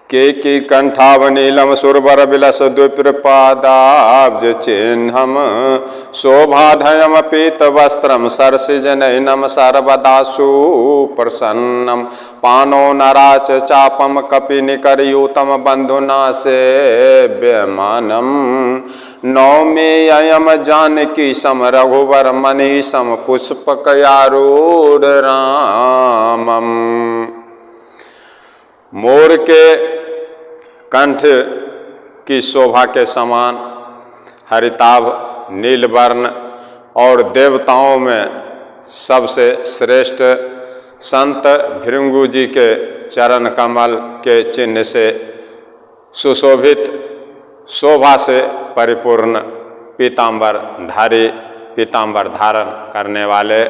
केकी कंठावनीलम सुरवर villous द्विप्रपादाब्ज चिन्हम शोभाधयम पीत वस्त्रम सरसिजनैनम सर्वदासु प्रसन्नम पानो नराच चापम कपि निकरयूतम बंधुना सेव्यमानम नौमी अयम जानकी सम रघुवर मनीषम पुष्पकयारूढ़ रामम। मोर के कंठ की शोभा के समान हरिताभ नीलवर्ण और देवताओं में सबसे श्रेष्ठ संत भृंगु जी के चरण कमल के चिन्ह से सुशोभित शोभा से परिपूर्ण पीतांबर धारण करने वाले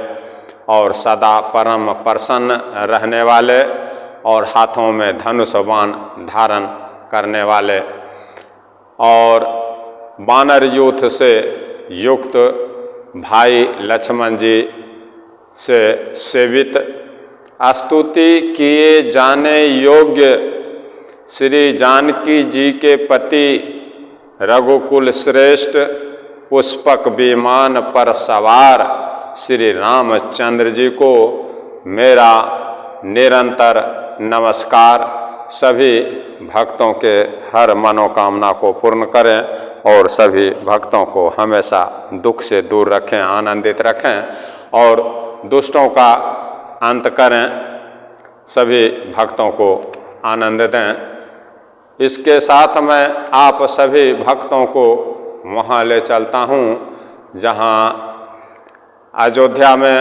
और सदा परम प्रसन्न रहने वाले और हाथों में धनुष बाण धारण करने वाले और वानर यूथ से युक्त भाई लक्ष्मण जी से सेवित स्तुति किए जाने योग्य श्री जानकी जी के पति रघुकुल श्रेष्ठ पुष्पक विमान पर सवार श्री रामचंद्र जी को मेरा निरंतर नमस्कार। सभी भक्तों के हर मनोकामना को पूर्ण करें और सभी भक्तों को हमेशा दुख से दूर रखें, आनंदित रखें और दुष्टों का अंत करें, सभी भक्तों को आनंद दें। इसके साथ मैं आप सभी भक्तों को वहाँ ले चलता हूँ जहाँ अयोध्या में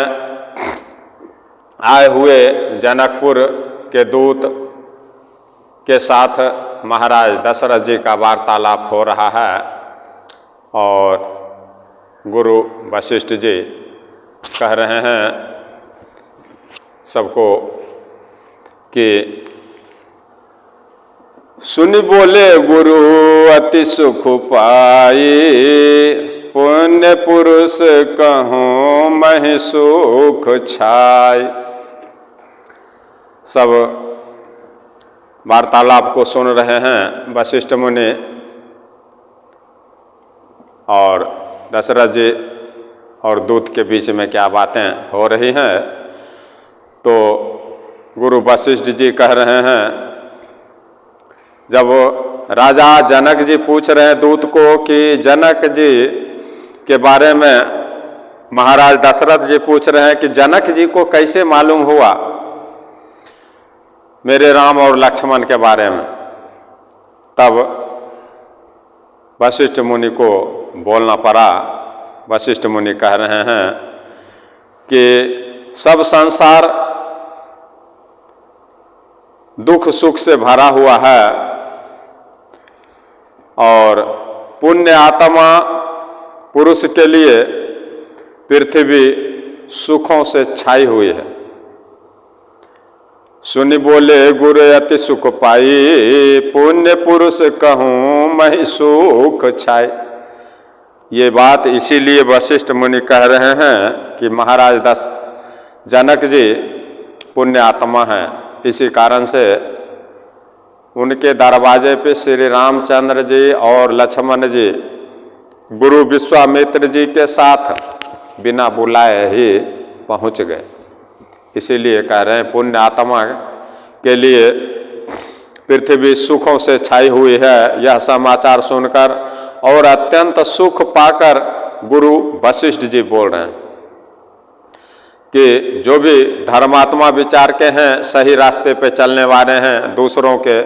आए हुए जनकपुर के दूत के साथ महाराज दशरथ जी का वार्तालाप हो रहा है और गुरु वशिष्ठ जी कह रहे हैं सबको कि सुनि बोले गुरु अति सुख पाई पुण्य पुरुष कहूँ महि सुख छाय। सब वार्तालाप को सुन रहे हैं वशिष्ठ मुनि और दशरथ जी और दूत के बीच में क्या बातें हो रही हैं। तो गुरु वशिष्ठ जी कह रहे हैं, जब राजा जनक जी पूछ रहे हैं दूत को कि जनक जी के बारे में महाराज दशरथ जी पूछ रहे हैं कि जनक जी को कैसे मालूम हुआ मेरे राम और लक्ष्मण के बारे में, तब वशिष्ठ मुनि को बोलना पड़ा। वशिष्ठ मुनि कह रहे हैं कि सब संसार दुख सुख से भरा हुआ है और पुण्य आत्मा पुरुष के लिए पृथ्वी सुखों से छाई हुई है। सुनि बोले गुरु अति सुख पाई पुण्य पुरुष कहूँ महि सुख छाई। ये बात इसीलिए वशिष्ठ मुनि कह रहे हैं कि महाराज जनक जी पुण्य आत्मा हैं, इसी कारण से उनके दरवाजे पे श्री रामचंद्र जी और लक्ष्मण जी गुरु विश्वामित्र जी के साथ बिना बुलाए ही पहुंच गए। इसीलिए कह रहे हैं पुण्य आत्मा के लिए पृथ्वी सुखों से छाई हुई है। यह समाचार सुनकर और अत्यंत सुख पाकर गुरु वशिष्ठ जी बोल रहे हैं कि जो भी धर्मात्मा विचार के हैं, सही रास्ते पे चलने वाले हैं, दूसरों के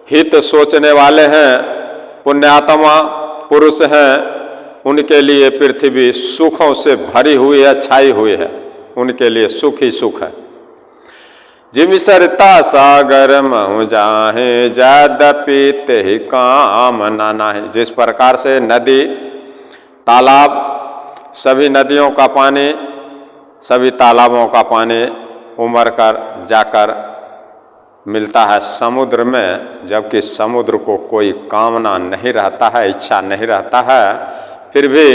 हित सोचने वाले हैं, पुण्यात्मा पुरुष हैं, उनके लिए पृथ्वी सुखों से भरी हुई है, छाई हुई है, उनके लिए सुख ही सुख है। जिमि सरिता सागर महु जाहे यद्यपि तेहि काम ना नाहि। जिस प्रकार से नदी तालाब सभी नदियों का पानी सभी तालाबों का पानी उमड़ कर जाकर मिलता है समुद्र में, जबकि समुद्र को कोई कामना नहीं रहता है, इच्छा नहीं रहता है, फिर भी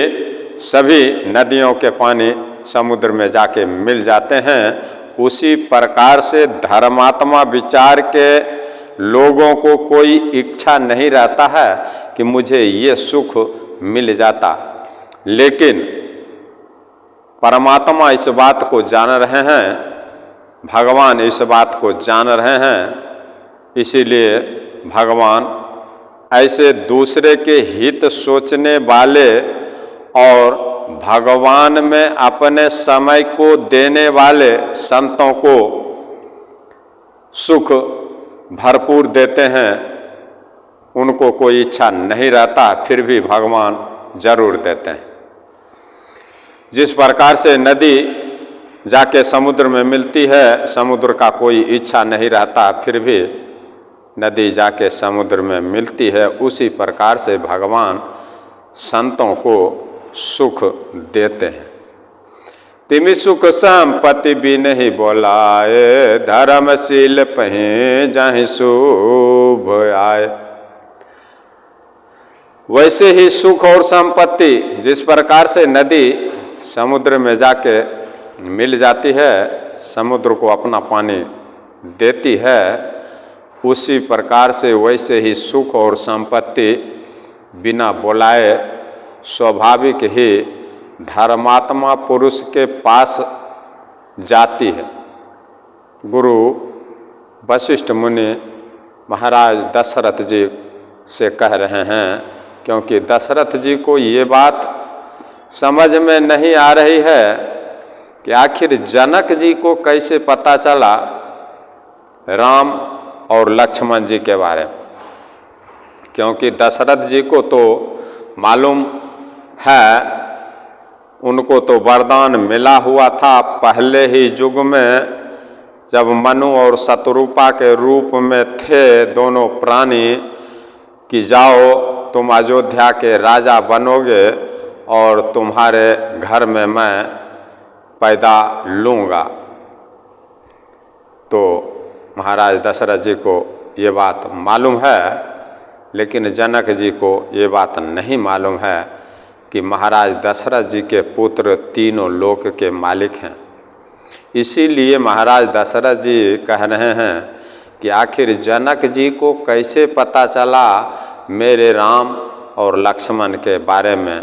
सभी नदियों के पानी समुद्र में जाके मिल जाते हैं। उसी प्रकार से धर्मात्मा विचार के लोगों को कोई इच्छा नहीं रहता है कि मुझे ये सुख मिल जाता, लेकिन परमात्मा इस बात को जान रहे हैं, भगवान इस बात को जान रहे हैं, इसीलिए भगवान ऐसे दूसरे के हित सोचने वाले और भगवान में अपने समय को देने वाले संतों को सुख भरपूर देते हैं। उनको कोई इच्छा नहीं रहता, फिर भी भगवान जरूर देते हैं। जिस प्रकार से नदी जाके समुद्र में मिलती है, समुद्र का कोई इच्छा नहीं रहता, फिर भी नदी जाके समुद्र में मिलती है, उसी प्रकार से भगवान संतों को सुख देते हैं। तिमि सुख संपत्ति भी नहीं बोलाए, धर्मशील पहे जाहि शुभ आए। वैसे ही सुख और संपत्ति, जिस प्रकार से नदी समुद्र में जाके मिल जाती है, समुद्र को अपना पानी देती है, उसी प्रकार से वैसे ही सुख और संपत्ति बिना बुलाए स्वाभाविक ही धर्मात्मा पुरुष के पास जाती है। गुरु वशिष्ठ मुनि महाराज दशरथ जी से कह रहे हैं, क्योंकि दशरथ जी को ये बात समझ में नहीं आ रही है कि आखिर जनक जी को कैसे पता चला राम और लक्ष्मण जी के बारे में। क्योंकि दशरथ जी को तो मालूम है, उनको तो वरदान मिला हुआ था पहले ही युग में, जब मनु और शतरूपा के रूप में थे दोनों प्राणी, कि जाओ तुम अयोध्या के राजा बनोगे और तुम्हारे घर में मैं पैदा लूँगा। तो महाराज दशरथ जी को ये बात मालूम है, लेकिन जनक जी को ये बात नहीं मालूम है कि महाराज दशरथ जी के पुत्र तीनों लोक के मालिक हैं। इसीलिए महाराज दशरथ जी कह रहे हैं कि आखिर जनक जी को कैसे पता चला मेरे राम और लक्ष्मण के बारे में,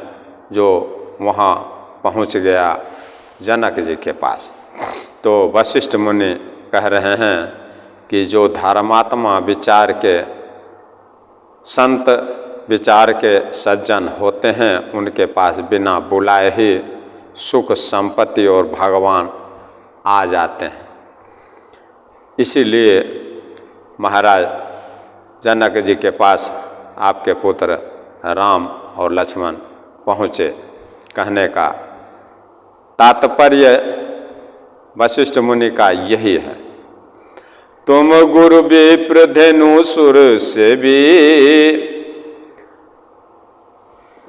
जो वहाँ पहुँच गया जनक जी के पास। तो वशिष्ठ मुनि कह रहे हैं कि जो धर्मात्मा विचार के संत विचार के सज्जन होते हैं, उनके पास बिना बुलाए ही सुख संपत्ति और भगवान आ जाते हैं। इसीलिए महाराज जनक जी के पास आपके पुत्र राम और लक्ष्मण पहुँचे। कहने का तात्पर्य वशिष्ठ मुनि का यही है, तुम गुरु विप्र धेनु सुर से भी,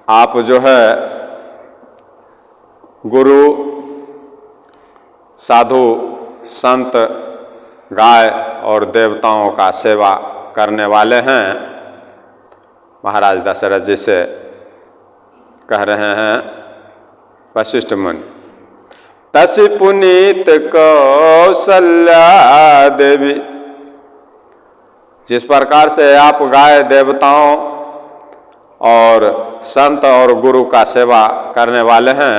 आप जो है गुरु साधु संत गाय और देवताओं का सेवा करने वाले हैं। महाराज दशरथ जी से कह रहे हैं वशिष्ठ मुनि, तसि पुनीत कौशल्या देवी। जिस प्रकार से आप गाय देवताओं और संत और गुरु का सेवा करने वाले हैं,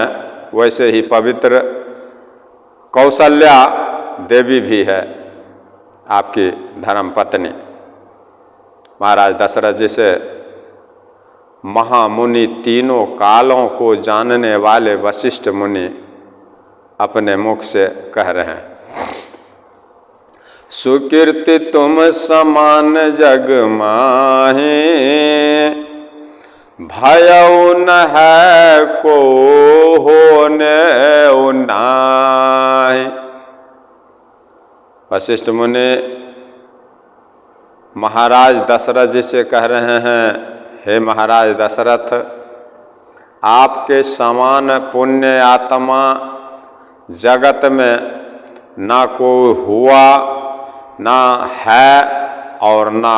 वैसे ही पवित्र कौशल्या देवी भी है आपकी धर्म पत्नी। महाराज दशरथ जी से महामुनि तीनों कालों को जानने वाले वशिष्ठ मुनि अपने मुख से कह रहे हैं, सुकीर्ति तुम समान जग माहे, भयउ न है को होने उनाहि। वशिष्ठ मुनि महाराज दशरथ जी से कह रहे हैं, हे महाराज दशरथ, आपके समान पुण्य आत्मा जगत में ना कोई हुआ, ना है और ना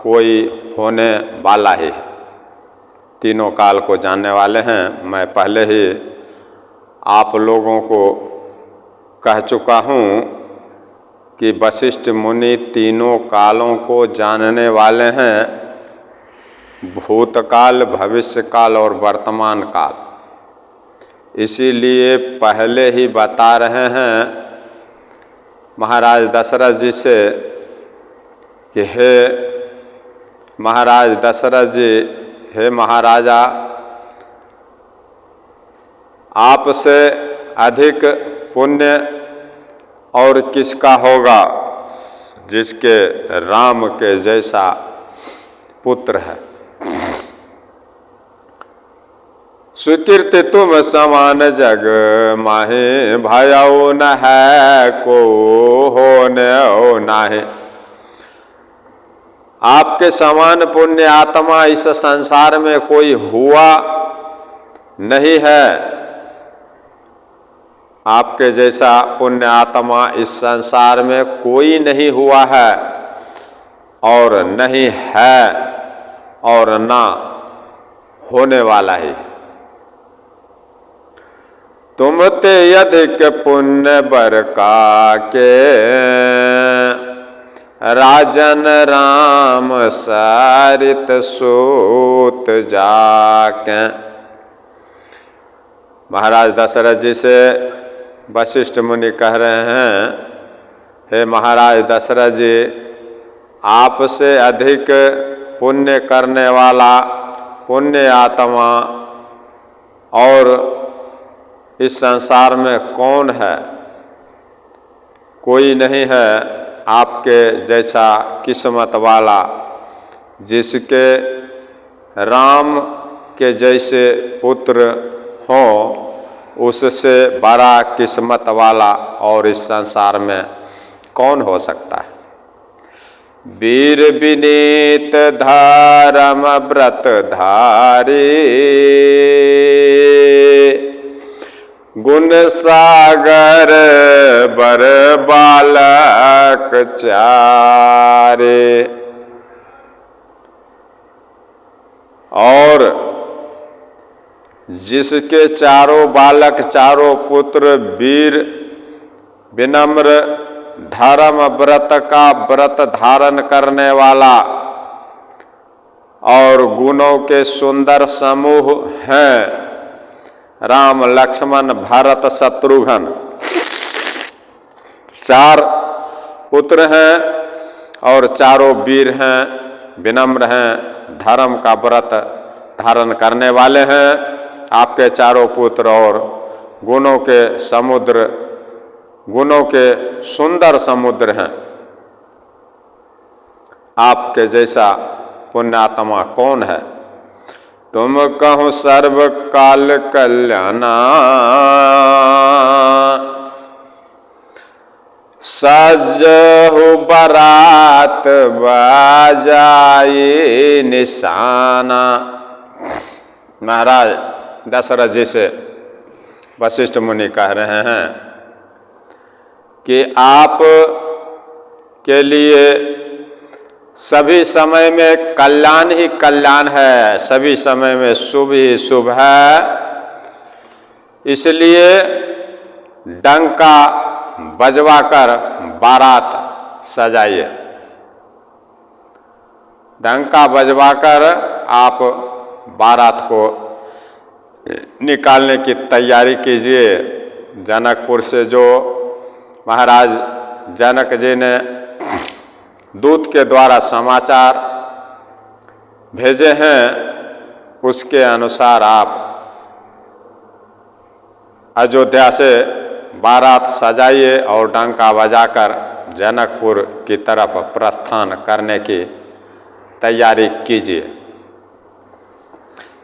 कोई होने वाला ही है। तीनों काल को जानने वाले हैं। मैं पहले ही आप लोगों को कह चुका हूँ कि वशिष्ठ मुनि तीनों कालों को जानने वाले हैं, भूतकाल, भविष्यकाल और वर्तमान काल। इसीलिए पहले ही बता रहे हैं महाराज दशरथ जी से कि हे महाराज दशरथ जी, हे महाराजा, आपसे अधिक पुण्य और किसका होगा जिसके राम के जैसा पुत्र है। सुकीर्ति तुम समान जग माहे, भयउ न है को होने हो नाहे। आपके समान पुण्य आत्मा इस संसार में कोई हुआ नहीं है। आपके जैसा पुण्य आत्मा इस संसार में कोई नहीं हुआ है और नहीं है और ना होने वाला ही। तुम ते अधिक पुण्य बर का के, राजन राम सारित सूत जाके। महाराज दशरथ जी से वशिष्ठ मुनि कह रहे हैं, हे महाराज दशरथ जी, आपसे अधिक पुण्य करने वाला पुण्य आत्मा और इस संसार में कौन है? कोई नहीं है आपके जैसा किस्मत वाला, जिसके राम के जैसे पुत्र हो, उससे बड़ा किस्मत वाला और इस संसार में कौन हो सकता है। वीर विनीत धर्म व्रत धारी, गुण सागर बर बालक चारे। और जिसके चारों बालक, चारों पुत्र वीर, विनम्र, धर्म व्रत का व्रत धारण करने वाला और गुणों के सुंदर समूह हैं, राम लक्ष्मण भरत शत्रुघ्न, चार पुत्र हैं और चारों वीर हैं, विनम्र हैं, धर्म का व्रत धारण करने वाले हैं। आपके चारों पुत्र और गुणों के समुद्र, गुणों के सुंदर समुद्र हैं। आपके जैसा पुण्यात्मा कौन है? तुम कहो सर्व काल कल्याणा, सजहु बरात बाजाए निशाना। महाराज दशरथ जी से वशिष्ठ मुनि कह रहे हैं कि आप के लिए सभी समय में कल्याण ही कल्याण है, सभी समय में शुभ ही शुभ है। इसलिए डंका बजवाकर बारात सजाइए। डंका बजवाकर आप बारात को निकालने की तैयारी कीजिए। जनकपुर से जो महाराज जनक जी ने दूत के द्वारा समाचार भेजे हैं, उसके अनुसार आप अयोध्या से बारात सजाइए और डंका बजाकर जनकपुर की तरफ प्रस्थान करने की तैयारी कीजिए।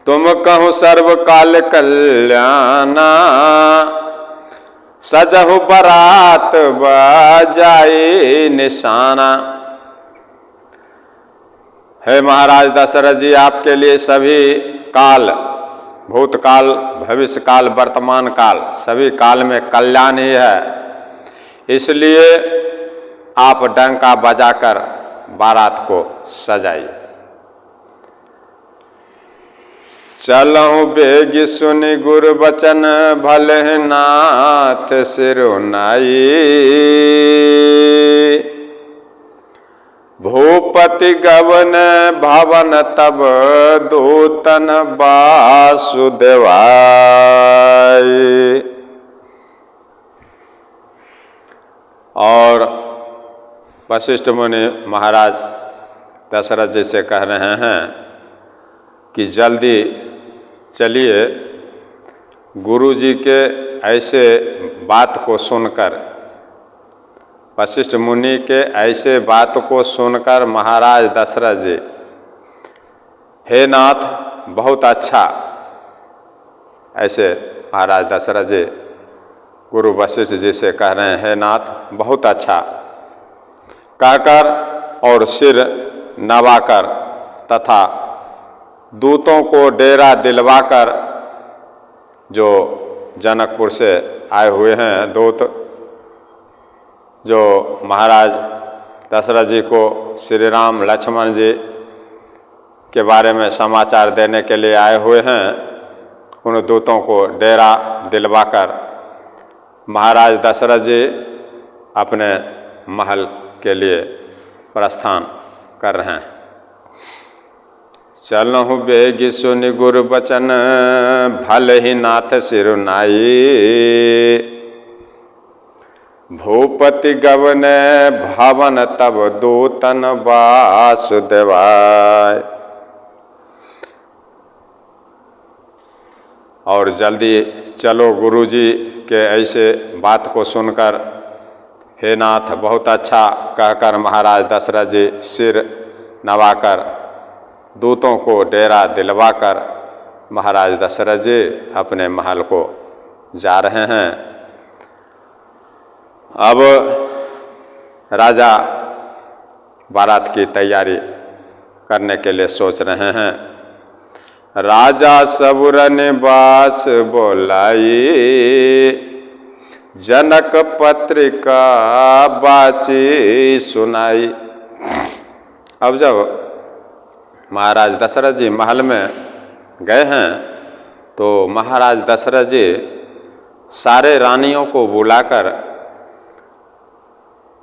तुम कहो सर्व काल कल्याणा, सजहु बरात बजाए निशाना। हे महाराज दशरथ जी, आपके लिए सभी काल, भूतकाल, भविष्यकाल, वर्तमान काल, सभी काल में कल्याण ही है। इसलिए आप डंका बजाकर बारात को सजाइए। चलहु बेगी सुनि गुरु बचन, भले नाथ सिरुनाई। भूपति गवन भवन तब दूतन वासुदेवाय। और वशिष्ठ मुनि महाराज दशरथ जी से कह रहे हैं कि जल्दी चलिए, गुरु जी के ऐसे बात को सुनकर, वशिष्ठ मुनि के ऐसे बात को सुनकर महाराज दशरथ जी, हे नाथ बहुत अच्छा, ऐसे महाराज दशरथ जी गुरु वशिष्ठ जी से कह रहे हैं, हे नाथ बहुत अच्छा कहकर और सिर नवाकर तथा दूतों को डेरा दिलवाकर, जो जनकपुर से आए हुए हैं दूत, जो महाराज दशरथ जी को श्री राम लक्ष्मण जी के बारे में समाचार देने के लिए आए हुए हैं, उन दूतों को डेरा दिलवाकर महाराज दशरथ जी अपने महल के लिए प्रस्थान कर रहे हैं। चलहु बेगी सुनि गुरु बचन, भले ही नाथ सिरुनाई। भूपति गवन भवन तब दूतन वासुदेवाय। और जल्दी चलो गुरुजी के ऐसे बात को सुनकर, हे नाथ बहुत अच्छा कहकर महाराज दशरथ जी सिर नवाकर दूतों को डेरा दिलवाकर महाराज दशरथ जी अपने महल को जा रहे हैं। अब राजा बारात की तैयारी करने के लिए सोच रहे हैं। राजा सबुर निवास बोलाई, जनक पत्रिका बाची सुनाई। अब जब महाराज दशरथ जी महल में गए हैं तो महाराज दशरथ जी सारे रानियों को बुलाकर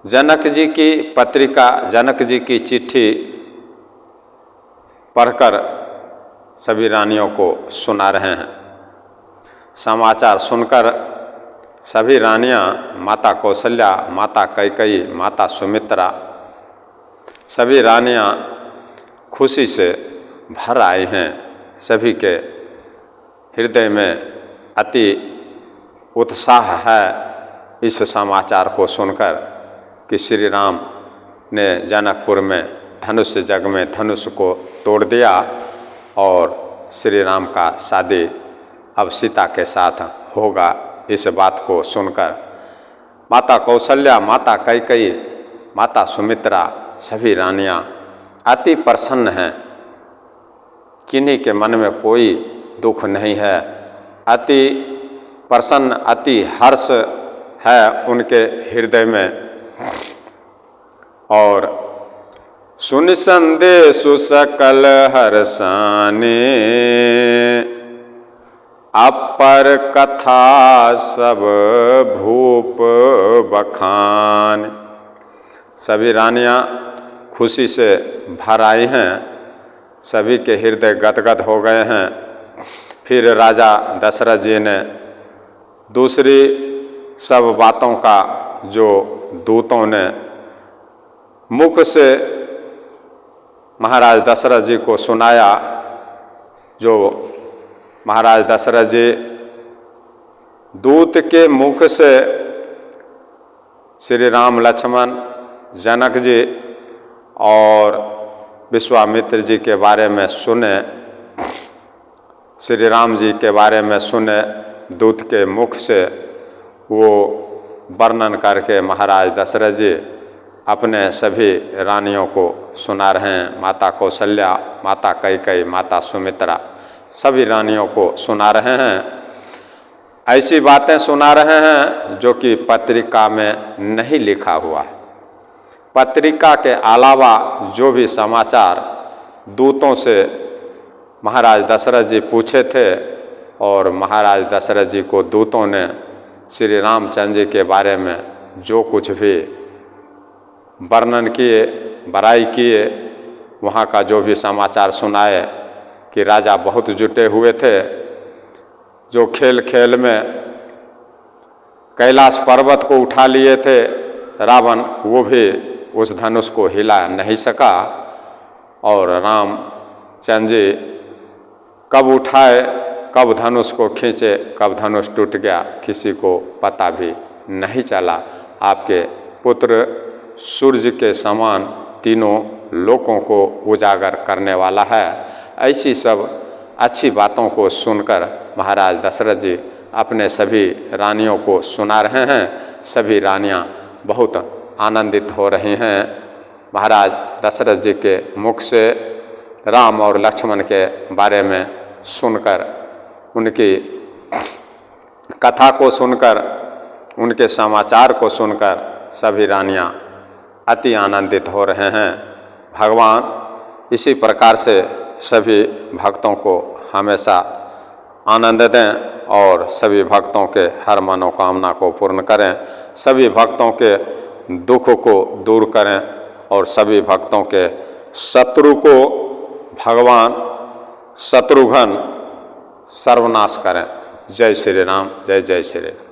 जनक जी की पत्रिका, जनक जी की चिट्ठी पढ़कर सभी रानियों को सुना रहे हैं। समाचार सुनकर सभी रानियां, माता कौशल्या, माता कैकेयी, माता सुमित्रा, सभी रानियां खुशी से भर आई हैं। सभी के हृदय में अति उत्साह है इस समाचार को सुनकर कि श्री राम ने जनकपुर में धनुष जग में धनुष को तोड़ दिया और श्री राम का शादी अब सीता के साथ होगा। इस बात को सुनकर माता कौशल्या, माता कैकेयी, माता सुमित्रा, सभी रानियां अति प्रसन्न हैं। किन्हीं के मन में कोई दुख नहीं है, अति प्रसन्न, अति हर्ष है उनके हृदय में। और सुनि संदेशु सकल हर्षाने, अपर कथा सब भूप बखान। सभी रानियां खुशी से भर आई हैं, सभी के हृदय गदगद हो गए हैं। फिर राजा दशरथ जी ने दूसरी सब बातों का जो दूतों ने मुख से महाराज दशरथ जी को सुनाया, जो महाराज दशरथ जी दूत के मुख से श्री राम लक्ष्मण जनक जी और विश्वामित्र जी के बारे में सुने, श्री राम जी के बारे में सुने, दूत के मुख से वो वर्णन करके महाराज दशरथ जी अपने सभी रानियों को सुना रहे हैं। माता कौशल्या, माता कैकेयी, माता सुमित्रा, सभी रानियों को सुना रहे हैं। ऐसी बातें सुना रहे हैं जो कि पत्रिका में नहीं लिखा हुआ है। पत्रिका के अलावा जो भी समाचार दूतों से महाराज दशरथ जी पूछे थे और महाराज दशरथ जी को दूतों ने श्री रामचंद्र जी के बारे में जो कुछ भी वर्णन किए बड़ाई किए, वहाँ का जो भी समाचार सुनाए कि राजा बहुत जुटे हुए थे। जो खेल खेल में कैलाश पर्वत को उठा लिए थे रावण, वो भी उस धनुष को हिला नहीं सका। और रामचंद्र जी कब उठाए, कब धनुष को खींचे, कब धनुष टूट गया, किसी को पता भी नहीं चला। आपके पुत्र सूर्य के समान तीनों लोकों को उजागर करने वाला है। ऐसी सब अच्छी बातों को सुनकर महाराज दशरथ जी अपने सभी रानियों को सुना रहे हैं। सभी रानियां बहुत आनंदित हो रही हैं महाराज दशरथ जी के मुख से राम और लक्ष्मण के बारे में सुनकर, उनकी कथा को सुनकर, उनके समाचार को सुनकर सभी रानियां अति आनंदित हो रहे हैं। भगवान इसी प्रकार से सभी भक्तों को हमेशा आनंद दें और सभी भक्तों के हर मनोकामना को पूर्ण करें, सभी भक्तों के दुख को दूर करें और सभी भक्तों के शत्रु को भगवान शत्रुघ्न सर्वनाश करें। जय श्री राम, जय जय श्री राम।